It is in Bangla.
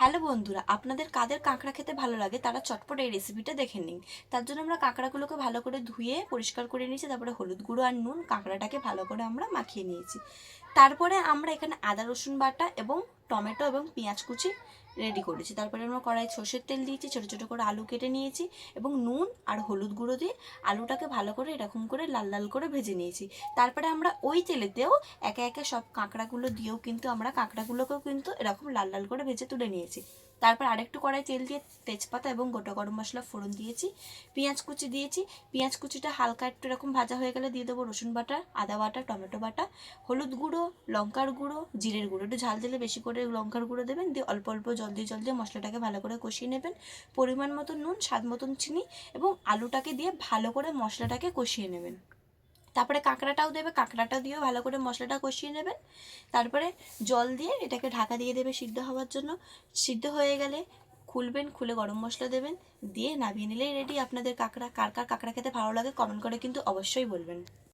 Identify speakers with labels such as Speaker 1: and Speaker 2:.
Speaker 1: হ্যালো বন্ধুরা, আপনাদের কাদের কাঁকড়া খেতে ভালো লাগে তারা চটপট এই রেসিপিটা দেখে নিন। তার জন্য আমরা কাঁকড়াগুলোকে ভালো করে ধুয়ে পরিষ্কার করে নিয়েছি। তারপরে হলুদ গুঁড়ো আর নুন কাঁকড়াটাকে ভালো করে আমরা মাখিয়ে নিয়েছি। তারপরে আমরা এখানে আদা রসুন বাটা এবং টমেটো এবং পেঁয়াজ কুচি রেডি করেছি। তারপরে আমরা কড়াই সর্ষের তেল দিয়েছি, ছোটো ছোটো করে আলু কেটে নিয়েছি এবং নুন আর হলুদ গুঁড়ো দিয়ে আলুটাকে ভালো করে এরকম করে লাল লাল করে ভেজে নিয়েছি। তারপরে আমরা ওই তেলেতেও একে একে সব কাঁকড়াগুলো দিয়েও কিন্তু আমরা কাঁকড়াগুলোকেও কিন্তু এরকম লাল লাল করে ভেজে তুলে নিয়েছি। তারপর আরেকটু কড়াই তেল দিয়ে তেজপাতা এবং গোটা গরম মশলা ফোড়ন দিয়েছি, পেঁয়াজ কুচি দিয়েছি। পেঁয়াজ কুচিটা হালকা একটু এরকম ভাজা হয়ে গেলে দিয়ে দেবো রসুন বাটা, আদা বাটা, টমেটো বাটা, হলুদ গুঁড়ো, লঙ্কার গুঁড়ো, জিরের গুঁড়ো। একটু ঝাল দিলে বেশি করে লঙ্কার গুঁড়ো দেবেন, দিয়ে অল্প অল্প জল দিয়ে মশলাটাকে ভালো করে কষিয়ে নেবেন। পরিমাণ মতো নুন, স্বাদ মতন চিনি এবং আলুটাকে দিয়ে ভালো করে মশলাটাকে কষিয়ে নেবেন। তারপরে কাঁকড়াটাও দেবে, কাঁকড়াটা দিয়েও ভালো করে মশলাটা কষিয়ে নেবেন। তারপরে জল দিয়ে এটাকে ঢাকা দিয়ে দেবে সিদ্ধ হওয়ার জন্য। সিদ্ধ হয়ে গেলে খুলবেন, খুলে গরম মশলা দেবেন, দিয়ে নামিয়ে নিলেই রেডি আপনাদের কাঁকড়া। কার কার কাঁকড়া খেতে ভালো লাগে কমেন্ট করে কিন্তু অবশ্যই বলবেন।